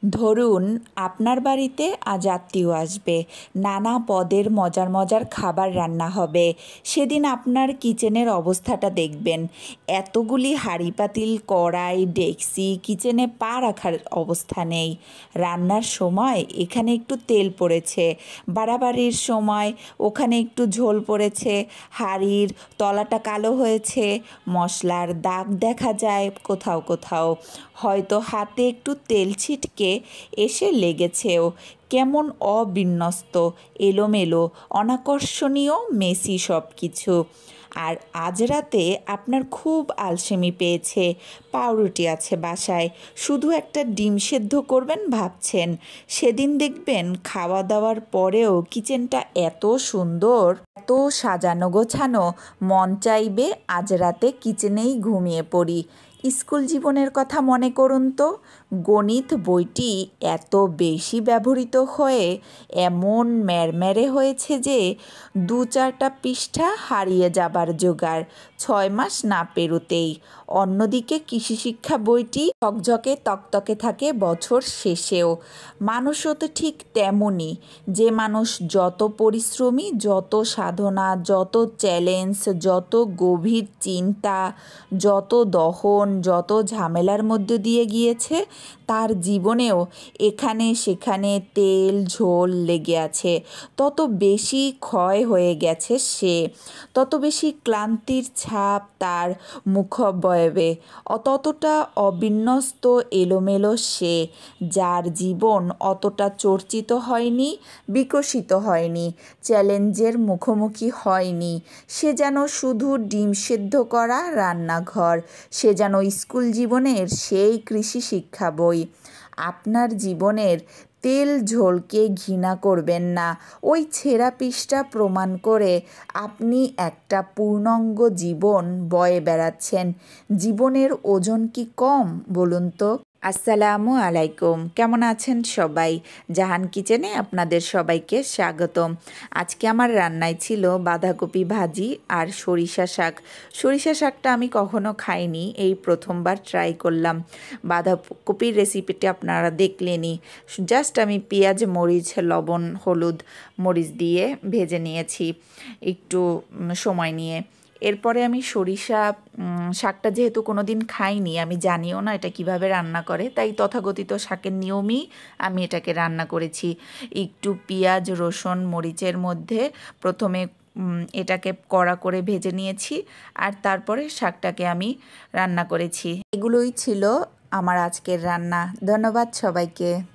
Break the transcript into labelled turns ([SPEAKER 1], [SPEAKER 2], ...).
[SPEAKER 1] ধরুন আপনার বাড়িতে আজ আত্মীয় আসবে, নানা পদের মজার মজার খাবার রান্না হবে। সেদিন আপনার কিচেনের অবস্থাটা দেখবেন, এতগুলি হাঁড়ি পাতিল, কড়াই, ডেকচি, কিচেনে পা রাখার অবস্থা নেই। রান্নার সময় এখানে একটু তেল পড়েছে, বাড়াবাড়ির সময় ওখানে একটু ঝোল পড়েছে, হাঁড়ির তলাটা কালো হয়েছে, মশলার দাগ দেখা যায় কোথাও কোথাও, হয়তো হাতে একটু তেল ছিটকে এসে লেগেছেও। কেমন অবিন্যস্ত, এলোমেলো, অনাকর্ষণীয়, মেসি সব কিছু। আর আজ রাতে আপনার খুব আলসেমি পেয়েছে, পাউরুটি আছে বাসায়, শুধু একটা ডিম সেদ্ধ করবেন ভাবছেন। সেদিন দেখবেন খাওয়া দাওয়ার পরেও কিচেনটা এত সুন্দর, এত সাজানো গোছানো, মন চাইবে আজ রাতে কিচেনেই ঘুমিয়ে পড়ি। স্কুল জীবনের কথা মনে করুন তো, গণিত বইটি এত বেশি ব্যবহৃত হয়ে এমন ম্যারম্যারে হয়েছে যে ২-৪টা পৃষ্ঠা হারিয়ে যাবার জোগাড় ৬ মাস না পেরোতেই। অন্যদিকে কৃষি শিক্ষা বইটি ঝকঝকে তকতকে থাকে বছর শেষেও। মানুষও তো ঠিক তেমনই, যে মানুষ যত পরিশ্রমী, যত সাধনা, যত চ্যালেঞ্জ, যত গভীর চিন্তা, যত দহন, যত ঝামেলার মধ্যে দিয়ে গিয়েছে, তার জীবনেও এখানে সেখানে তেল ঝোল লেগে আছে। তত বেশি ক্ষয় হয়ে গেছে সে, তত বেশি ক্লান্তির ছাপ তার মুখাবয়বে, ততটা অবিন্যস্ত এলোমেলো সে, যার জীবন অতটা চর্চিত হয়নি, বিকশিত হয়নি, চ্যালেঞ্জের মুখোমুখি হয়নি। সে যেন শুধু ডিম সেদ্ধ করা রান্নাঘর, সে যেন স্কুল জীবনের সেই কৃষি শিক্ষা বই। আপনার জীবনের তেল ঝোলকে ঘৃণা করবেন না। ওই ছেঁড়া পৃষ্ঠা প্রমাণ করে আপনি একটা পূর্ণাঙ্গ জীবন বয়ে বেড়াচ্ছেন। জীবনের ওজন কি কম বলুন তো? আসসালামু আলাইকুম, কেমন আছেন সবাই? জাহান কিচেনে আপনাদের সবাইকে স্বাগতম। আজকে আমার রান্নায় ছিল বাঁধাকপি ভাজি আর সরিষা শাক। সরিষা শাকটা আমি কখনো খাইনি, এই প্রথমবার ট্রাই করলাম। বাঁধাকপির রেসিপিটি আপনারা দেখলেনই। জাস্ট আমি পেঁয়াজ, মরিচ, লবণ, হলুদ, মরিচ দিয়ে ভেজে নিয়েছি একটু সময় নিয়ে। এরপরে আমি সরিষা শাকটা যেহেতু কোনো দিন খাইনি, আমি জানিও না এটা কিভাবে রান্না করে, তাই তথাকথিত শাকের নিয়মেই আমি এটাকে রান্না করেছি। একটু পেঁয়াজ, রসুন, মরিচের মধ্যে প্রথমে এটাকে কড়া করে ভেজে নিয়েছি, আর তারপরে শাকটাকে আমি রান্না করেছি। এগুলোই ছিল আমার আজকের রান্না। ধন্যবাদ সবাইকে।